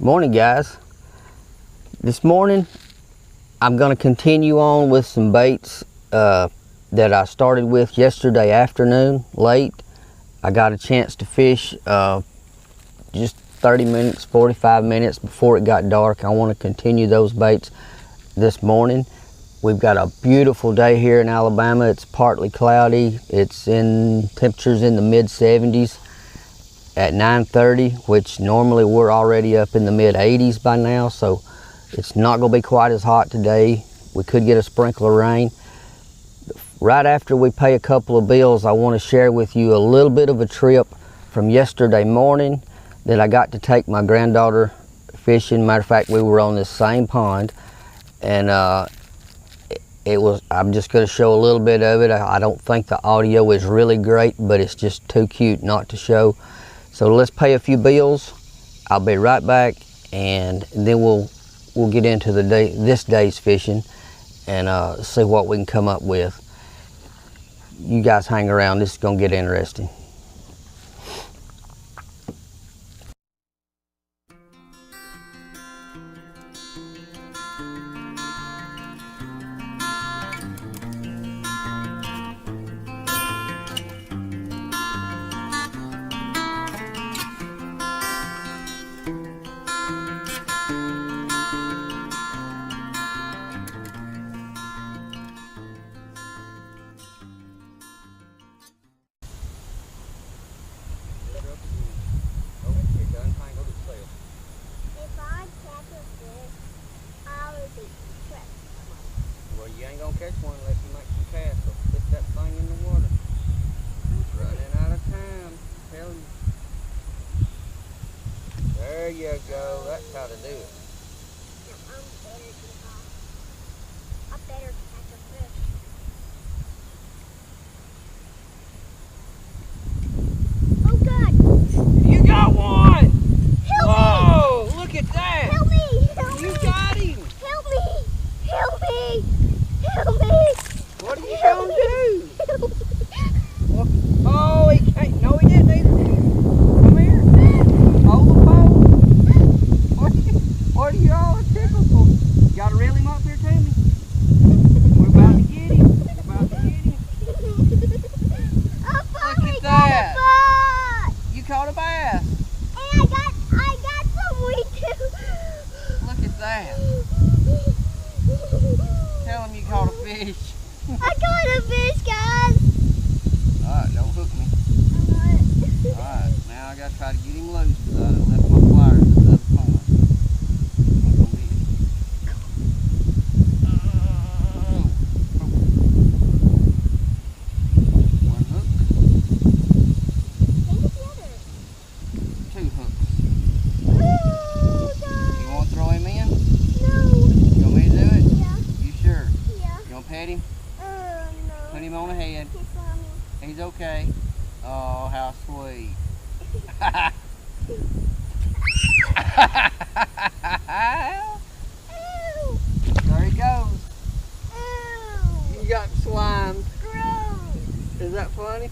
Morning, guys. This morning I'm going to continue on with some baits that I started with yesterday afternoon late. I got a chance to fish just 30 minutes, 45 minutes before it got dark. I want to continue those baits this morning. We've got a beautiful day here in Alabama. It's partly cloudy. It's in temperatures in the mid 70s at 9:30, which normally we're already up in the mid 80s by now, so it's not going to be quite as hot today. We could get a sprinkle of rain. Right after we pay a couple of bills, I want to share with you a little bit of a trip from yesterday morning that I got to take my granddaughter fishing. Matter of fact, we were on this same pond, and I'm just going to show a little bit of it. I don't think the audio is really great, but it's just too cute not to show. So let's pay a few bills. I'll be right back, and then we'll get into this day's fishing and see what we can come up with. You guys hang around. This is going to get interesting. Well, you ain't gonna catch one unless you make some casts. So put that thing in the water. It's running out of time. I'm telling you. There you go. That's how to do it. I better catch a fish. Oh God! You got one! Help Whoa! me! Look at that! Help me! Help You me! got him! Help me! Help me! Help me! What are you gonna do? Oh, he can't. No, he didn't either. Come here. Hold the pole. What are you all tickled for? You gotta reel him up here to me. We're about to get him. We're about to get him. I finally at got that. a fish! You caught a bass. And I got some wheat too. Look at that. Tell him you caught a fish. I caught a fish, guys. Alright, don't hook me. Alright. Alright, now I gotta try to get him loose because I done left my pliers at the other pond. Ain't gonna be it. One hook. Think of the other. Two hooks. Oh, God. You want to throw him in? No. You want me to do it? Yeah. You sure? Yeah. You want to pet him? No. Put him on the head. He's funny. He's okay. Oh, how sweet. Ew. There he goes. Ew. You got slimed. Gross. Is that funny?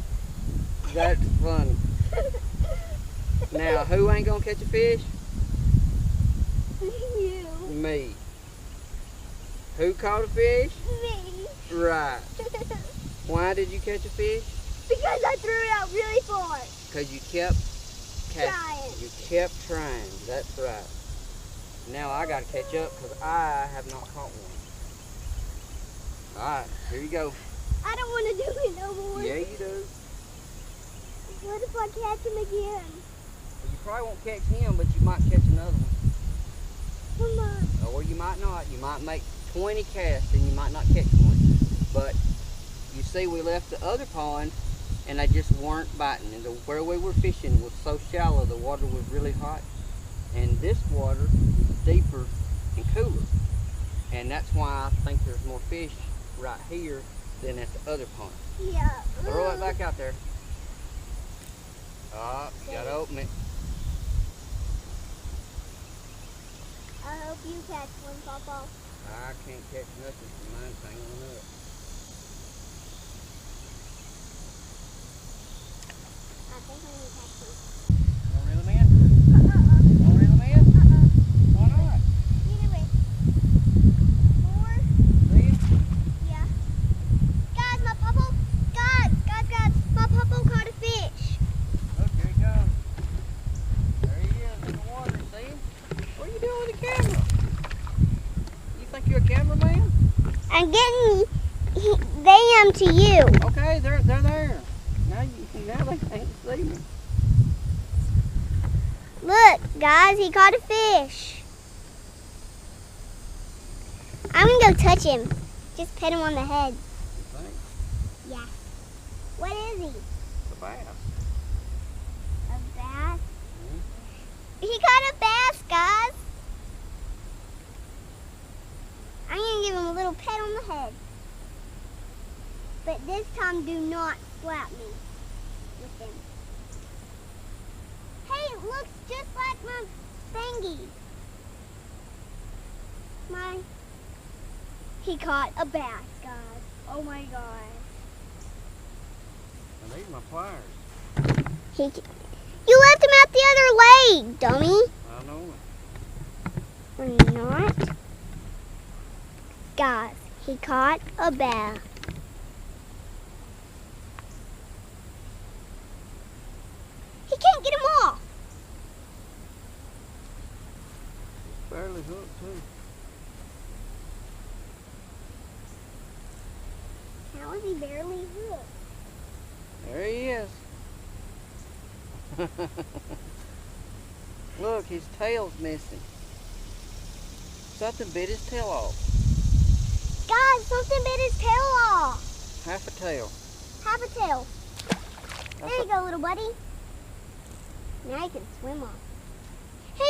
That's funny. Now, who ain't gonna catch a fish? You. Me. Who caught a fish? Me. Right. Why did you catch a fish? Because I threw it out really far. Because you kept Trying. You kept trying. That's right. Now I gotta catch up because I have not caught one. Alright, here you go. I don't want to do it no more. Yeah, you do. What if I catch him again? Well, you probably won't catch him, but you might catch another one. Come on. Or you might not. You might make 20 casts and you might not catch one. But you see, we left the other pond and they just weren't biting. And where we were fishing was so shallow, the water was really hot. And this water is deeper and cooler. And that's why I think there's more fish right here than at the other pond. Yeah. Throw it back out there. Oh, you gotta open it. I hope you catch one, Papa. I can't catch nothing from mine hanging up. I think I'm gonna catch one. Wanna reel him in? Wanna reel him in? I'm getting them to you. Okay, they're there. Now they can't see me. Look, guys, he caught a fish. I'm gonna go touch him. Just pet him on the head. Thanks. Yeah. What is he? It's a bass. A bass? He caught a bass, guys. I'm gonna give him a little pet on the head. But this time, do not slap me with him. Hey, it looks just like my thingy. He caught a bass, guys. Oh my gosh. I need my pliers. You left him out the other leg, dummy. I know it. Or not. Guys, he caught a bass. He can't get him off. Barely hooked too. How is he barely hooked? There he is. Look, his tail's missing. Something bit his tail off. Guys, something bit his tail off. Half a tail. Half a tail. That's There you go, little buddy. Now you can swim off. He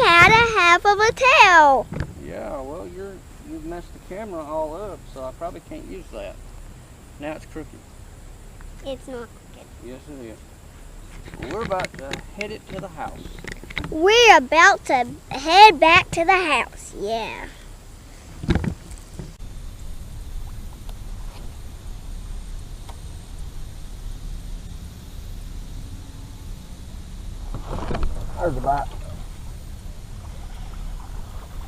had a half of a tail. Yeah, well, you've messed the camera all up, so I probably can't use that. Now it's crooked. It's not crooked. Yes, it is. Well, we're about to head it to the house. We're about to head back to the house. Yeah. There's the bite.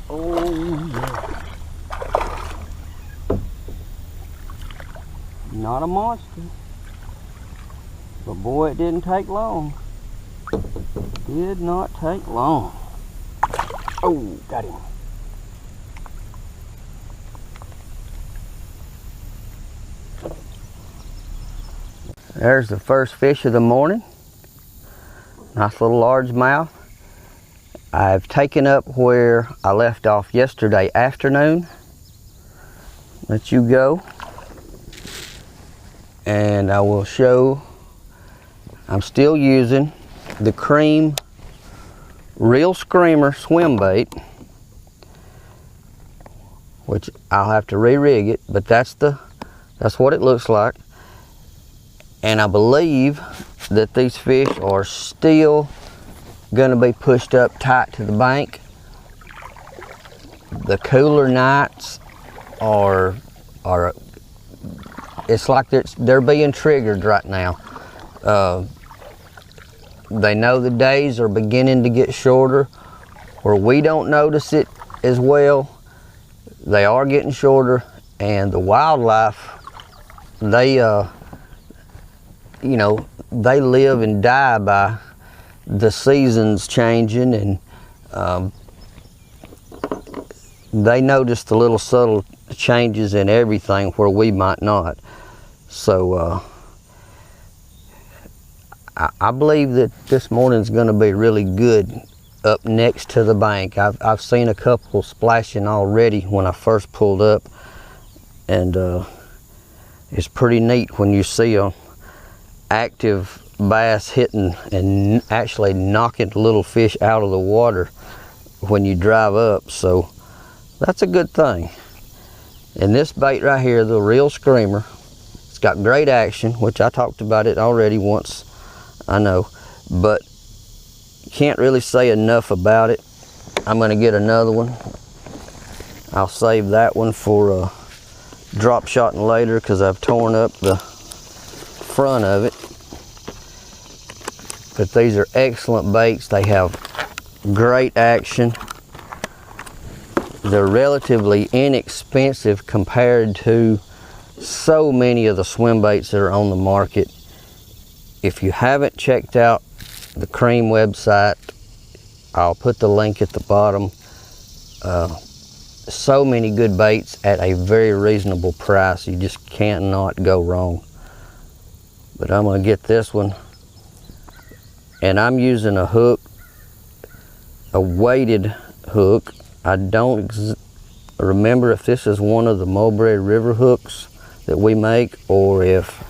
Oh, yeah. Not a monster. But boy, it didn't take long. Did not take long. Oh, got him. There's the first fish of the morning. Nice little largemouth. I've taken up where I left off yesterday afternoon. Let you go. And I will show, I'm still using the Cream Real Screamer swim bait, which I'll have to re-rig it, but that's what it looks like. And I believe that these fish are still going to be pushed up tight to the bank. The cooler nights are it's like they're being triggered right now. They know the days are beginning to get shorter, where we don't notice it as well. They are getting shorter, and the wildlife, they they live and die by the seasons changing, and they notice the little subtle changes in everything where we might not. So I believe that this morning's going to be really good up next to the bank. I've seen a couple splashing already when I first pulled up, and it's pretty neat when you see a active bass hitting and actually knocking little fish out of the water when you drive up. So that's a good thing. And this bait right here, the Real Screamer, it's got great action, which I talked about it already once, I know, but can't really say enough about it. I'm going to get another one. I'll save that one for drop shotting later, because I've torn up the front of it. But these are excellent baits. They have great action. They're relatively inexpensive compared to so many of the swim baits that are on the market. If you haven't checked out the Cream website, I'll put the link at the bottom. so many good baits at a very reasonable price. You just cannot go wrong. But I'm gonna get this one, and I'm using a hook, a weighted hook. I don't remember if this is one of the Mulberry River hooks that we make, or if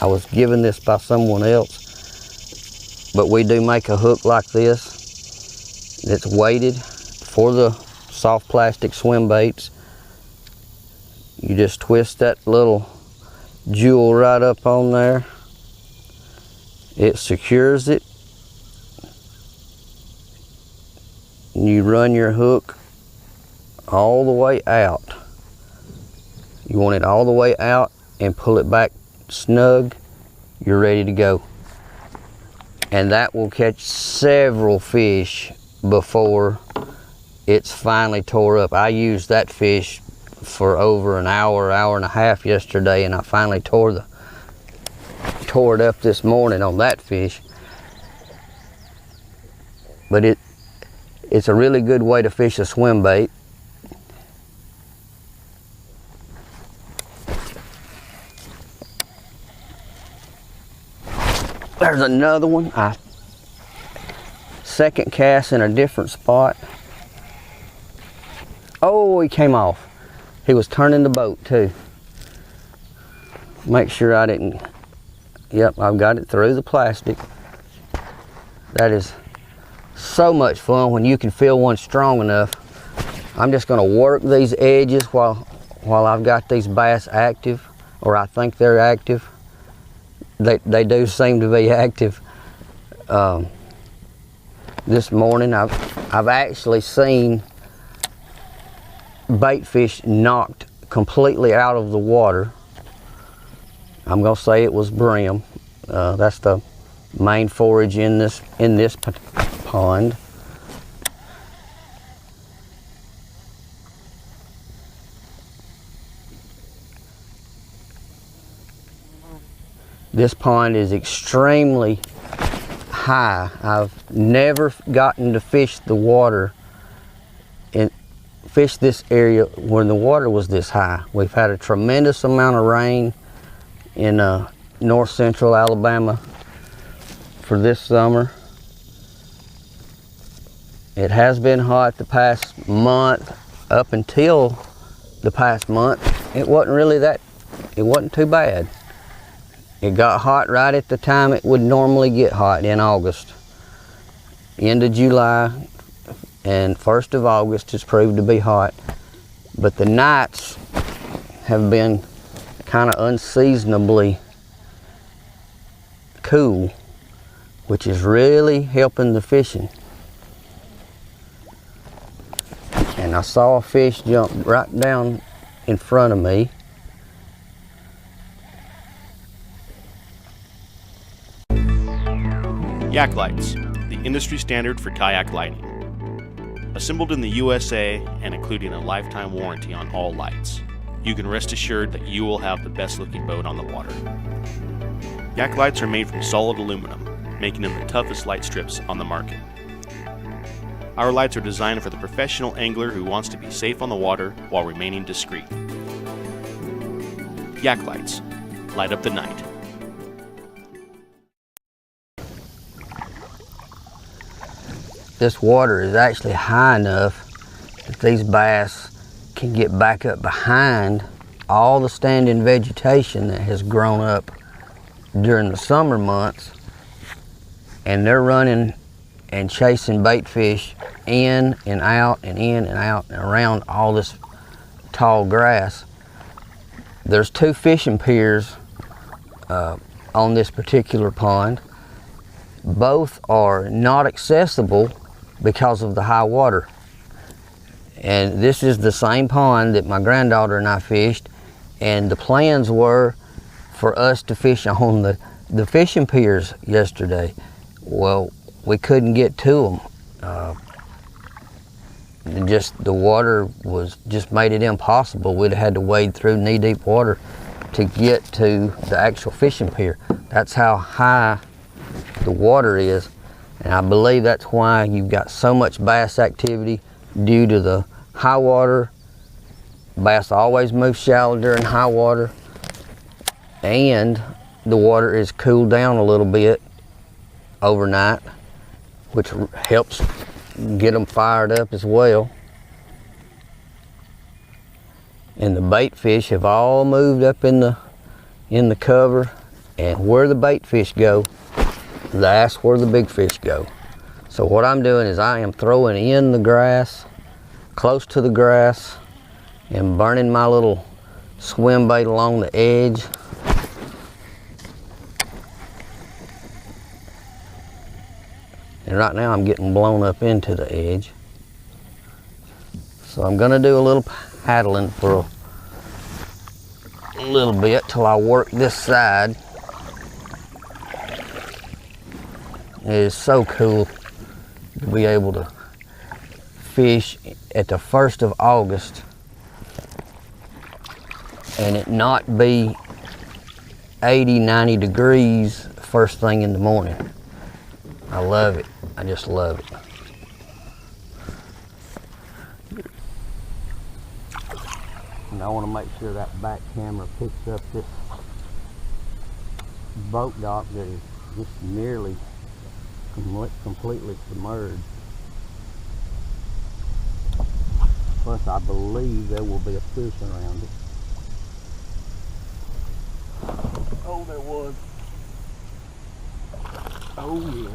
I was given this by someone else. But we do make a hook like this that's weighted for the soft plastic swim baits. You just twist that little jewel right up on there. It secures it. And you run your hook all the way out. You want it all the way out and pull it back snug. You're ready to go. And that will catch several fish before it's finally tore up. I used that fish for over an hour, hour and a half yesterday, and I finally tore it up this morning on that fish. But it's a really good way to fish a swim bait. There's another one. Second cast in a different spot. Oh, he came off. He was turning the boat too. Make sure I didn't. Yep, I've got it through the plastic. That is so much fun when you can feel one strong enough. I'm just gonna work these edges while I've got these bass active, or I think they're active. They do seem to be active. This morning I've actually seen bait fish knocked completely out of the water. I'm gonna say it was brim. That's the main forage in this pond. This pond is extremely high. I've never gotten to fish the water and fish this area when the water was this high. We've had a tremendous amount of rain in north central Alabama for this summer. It has been hot the past month. Up until the past month, it wasn't too bad. It got hot right at the time it would normally get hot in August. End of July and 1st of August has proved to be hot. But the nights have been kind of unseasonably cool, which is really helping the fishing. And I saw a fish jump right down in front of me. Yak lights, the industry standard for kayak lighting. Assembled in the USA and including a lifetime warranty on all lights, you can rest assured that you will have the best looking boat on the water. Yak lights are made from solid aluminum, making them the toughest light strips on the market. Our lights are designed for the professional angler who wants to be safe on the water while remaining discreet. Yak lights, light up the night. This water is actually high enough that these bass can get back up behind all the standing vegetation that has grown up during the summer months, and they're running and chasing bait fish in and out and in and out and around all this tall grass. There's 2 fishing piers on this particular pond. Both are not accessible because of the high water. And this is the same pond that my granddaughter and I fished, and the plans were for us to fish on the fishing piers yesterday. Well, we couldn't get to them. The water just made it impossible. We'd have had to wade through knee-deep water to get to the actual fishing pier. That's how high the water is. And I believe that's why you've got so much bass activity, due to the high water Bass always move shallow during high water, and the water is cooled down a little bit overnight, which helps get them fired up as well. And the bait fish have all moved up in the cover, and where the bait fish go, that's where the big fish go. So what I'm doing is I am throwing in the grass, close to the grass, and burning my little swim bait along the edge. And right now I'm getting blown up into the edge. So I'm gonna do a little paddling for a little bit till I work this side. It is so cool to be able to fish at the 1st of August and it not be 80, 90 degrees first thing in the morning. I love it. I just love it. And I want to make sure that back camera picks up this boat dock that is just nearly completely submerged. Plus, I believe there will be a fish around it. Oh, there was. Oh, yeah.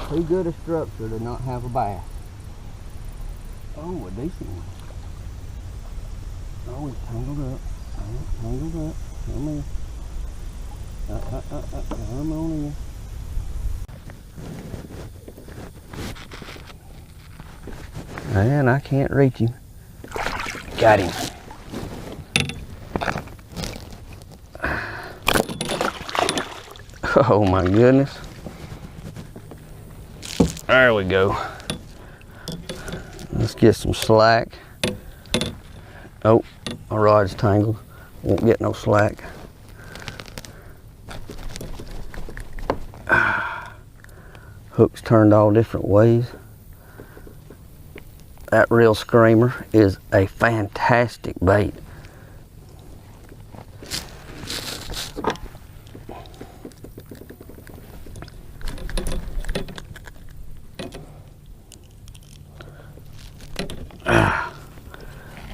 Too good a structure to not have a bass. Oh, a decent one. Oh, it's tangled up. Oh, tangled up. Come here. Come on in. Man, I can't reach him. Got him. Oh my goodness. There we go. Let's get some slack. Oh, my rod's tangled. Won't get no slack. Hook's turned all different ways. That reel screamer is a fantastic bait.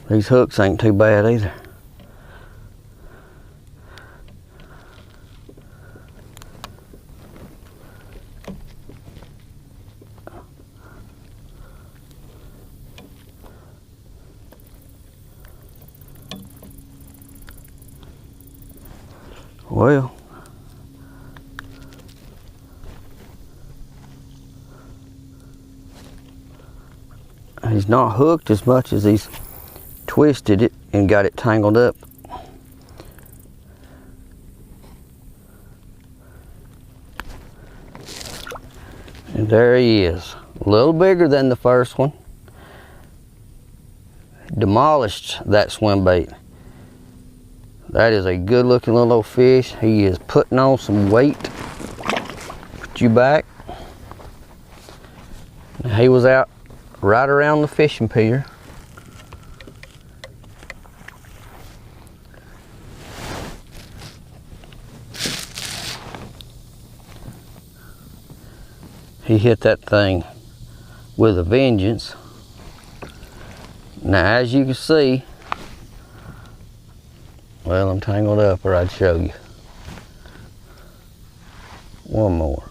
These hooks ain't too bad either. Well, he's not hooked as much as he's twisted it and got it tangled up. And there he is, a little bigger than the first one. Demolished that swim bait. That is a good looking little old fish. He is putting on some weight. Put you back. He was out right around the fishing pier. He hit that thing with a vengeance. Now, as you can see, well, I'm tangled up, or I'd show you. One more.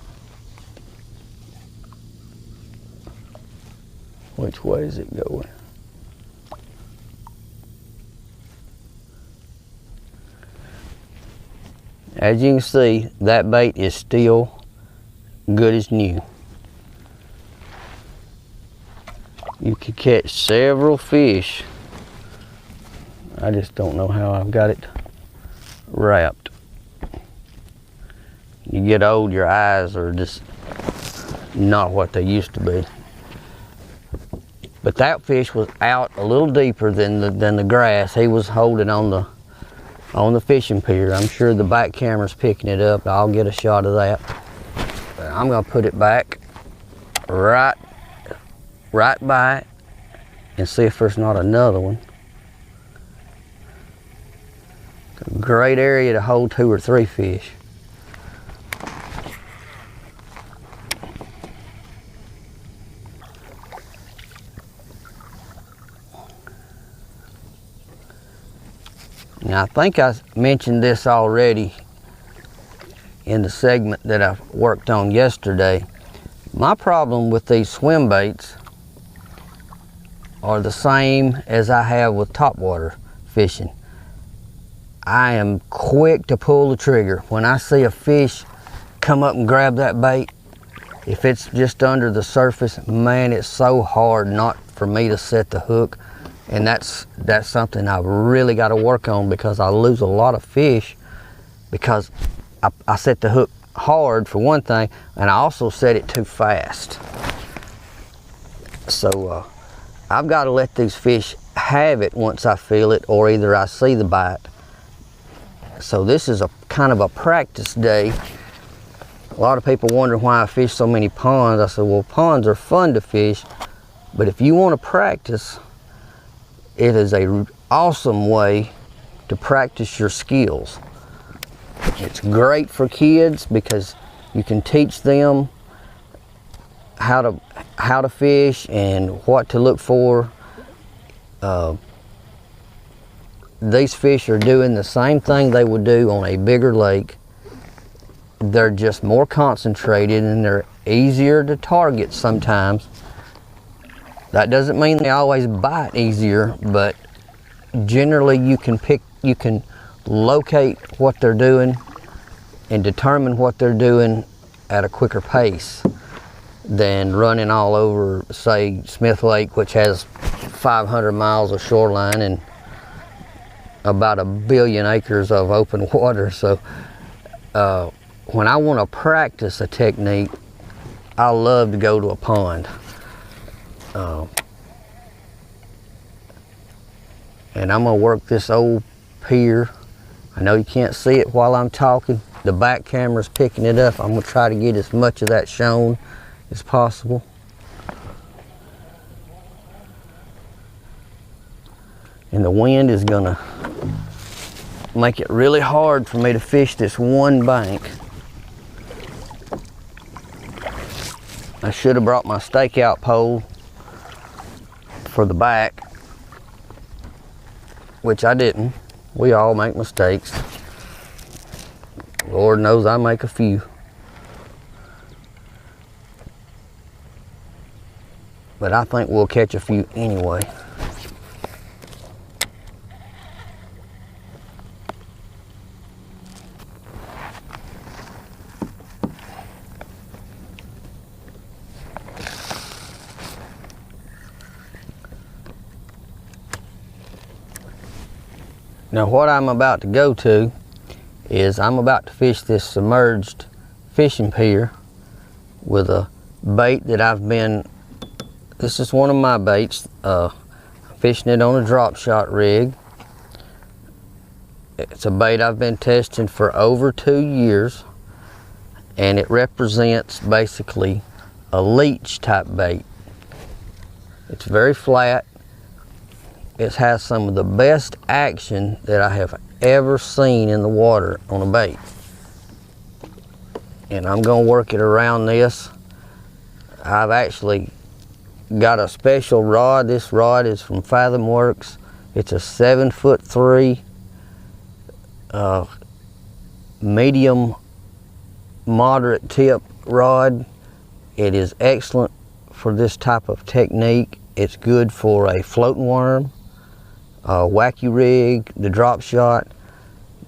Which way is it going? As you can see, that bait is still good as new. You could catch several fish. I just don't know how I've got it wrapped. You get old, your eyes are just not what they used to be. But that fish was out a little deeper than the grass. He was holding on the fishing pier. I'm sure the back camera's picking it up. I'll get a shot of that. But I'm gonna put it back right by it and see if there's not another one. Great area to hold 2 or 3 fish. Now I think I mentioned this already in the segment that I worked on yesterday. My problem with these swim baits are the same as I have with topwater fishing. I am quick to pull the trigger. When I see a fish come up and grab that bait, if it's just under the surface, man, it's so hard not for me to set the hook. And that's something I've really got to work on, because I lose a lot of fish because I set the hook hard for one thing, and I also set it too fast. So I've got to let these fish have it once I feel it, or either I see the bite. So this is a kind of a practice day. A lot of people wonder why I fish so many ponds. I said, well, ponds are fun to fish, but if you want to practice, it is an awesome way to practice your skills. It's great for kids because you can teach them how to fish and what to look for. These fish are doing the same thing they would do on a bigger lake. They're just more concentrated and they're easier to target sometimes. That doesn't mean they always bite easier, but generally you can locate what they're doing and determine what they're doing at a quicker pace than running all over, say, Smith Lake, which has 500 miles of shoreline and about 1 billion acres of open water. So when I want to practice a technique, I love to go to a pond. And I'm gonna work this old pier. I know you can't see it while I'm talking. The back camera's picking it up. I'm gonna try to get as much of that shown as possible. And the wind is gonna make it really hard for me to fish this one bank. I should have brought my stakeout pole for the back, which I didn't. We all make mistakes. Lord knows I make a few. But I think we'll catch a few anyway. Now what I'm about to go to is I'm about to fish this submerged fishing pier with a bait that this is one of my baits. I'm fishing it on a drop shot rig. It's a bait I've been testing for over 2 years, and it represents basically a leech type bait. It's very flat. It has some of the best action that I have ever seen in the water on a bait. And I'm gonna work it around this. I've actually got a special rod. This rod is from Fathom Works. It's a 7'3" medium moderate tip rod. It is excellent for this type of technique. It's good for a floating worm, wacky rig, the drop shot.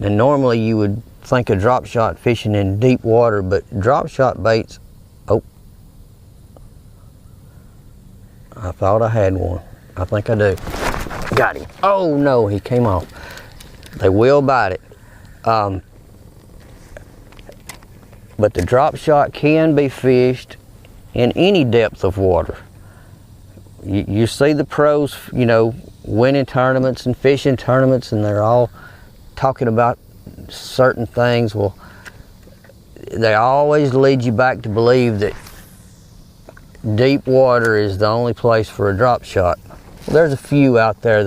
And normally you would think of drop shot fishing in deep water, but drop shot baits, oh, I thought I had one. I think I do. Got him. Oh no, he came off. They will bite it. But the drop shot can be fished in any depth of water. You see the pros, you know, winning tournaments and fishing tournaments, and they're all talking about certain things. Well, they always lead you back to believe that deep water is the only place for a drop shot. Well, there's a few out there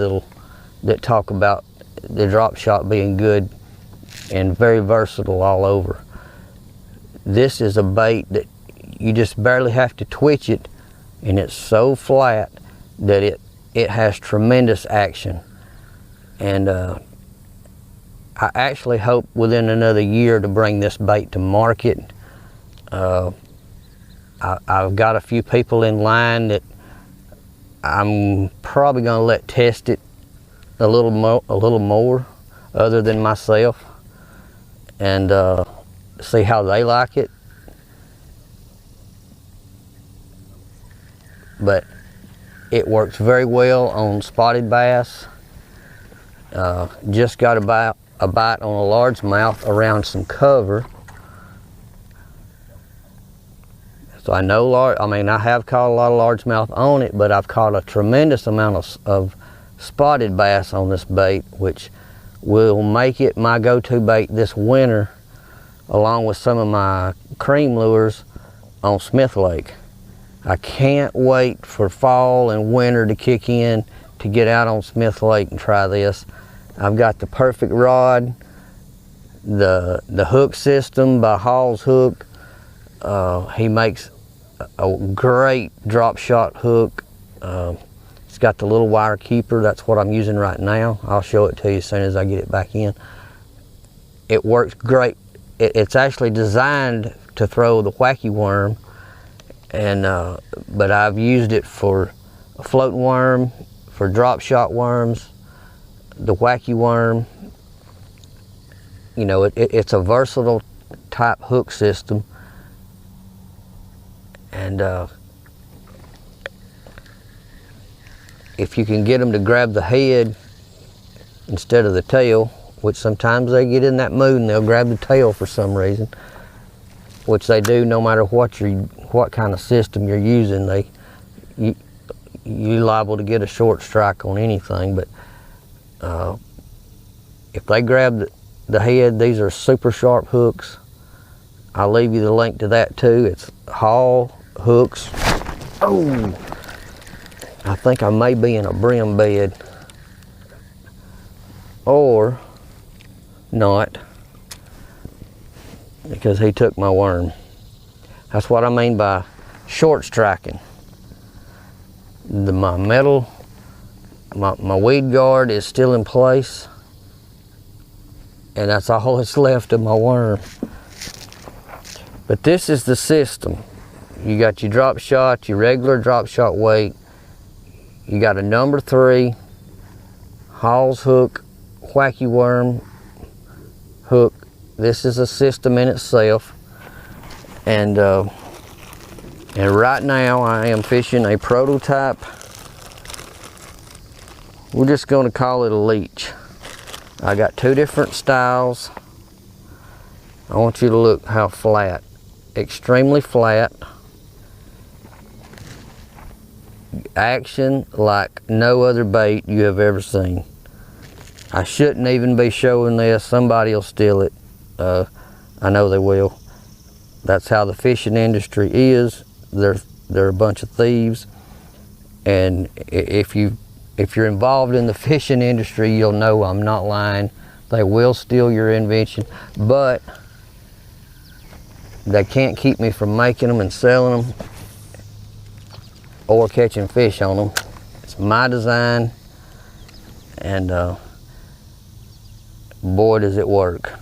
that talk about the drop shot being good and very versatile all over. This is a bait that you just barely have to twitch it, and it's so flat that it has tremendous action. And I actually hope within another year to bring this bait to market. I've got a few people in line that I'm probably going to let test it a little more other than myself, and see how they like it. But it works very well on spotted bass. Just got a bite on a largemouth around some cover. So I know I have caught a lot of largemouth on it, but I've caught a tremendous amount of spotted bass on this bait, which will make it my go-to bait this winter, along with some of my cream lures on Smith Lake. I can't wait for fall and winter to kick in to get out on Smith Lake and try this. I've got the perfect rod, the hook system by Hall's Hook. He makes a great drop shot hook. It's got the little wire keeper. That's what I'm using right now. I'll show it to you as soon as I get it back in. It works great. It's actually designed to throw the wacky worm, and but I've used it for a floating worm, for drop shot worms, the wacky worm. You know, it's a versatile type hook system, and if you can get them to grab the head instead of the tail, which sometimes they get in that mood and they'll grab the tail for some reason, which they do no matter what kind of system you're using. You're liable to get a short strike on anything, but if they grab the head, these are super sharp hooks. I'll leave you the link to that too. It's Hall Hooks. Oh, I think I may be in a brim bed, or not, because he took my worm. That's what I mean by short striking. My metal, my weed guard is still in place, and that's all that's left of my worm. But this is the system. You got your drop shot, your regular drop shot weight. You got a number 3 Hall's Hook wacky worm hook. This is a system in itself, and right now I am fishing a prototype. We're just going to call it a leech. I got 2 different styles. I want you to look how flat, extremely flat. Action like no other bait you have ever seen. I shouldn't even be showing this. Somebody will steal it. I know they will. That's how the fishing industry is. They're a bunch of thieves, and if you're involved in the fishing industry, you'll know I'm not lying. They will steal your invention, but they can't keep me from making them and selling them or catching fish on them. It's my design, and boy does it work.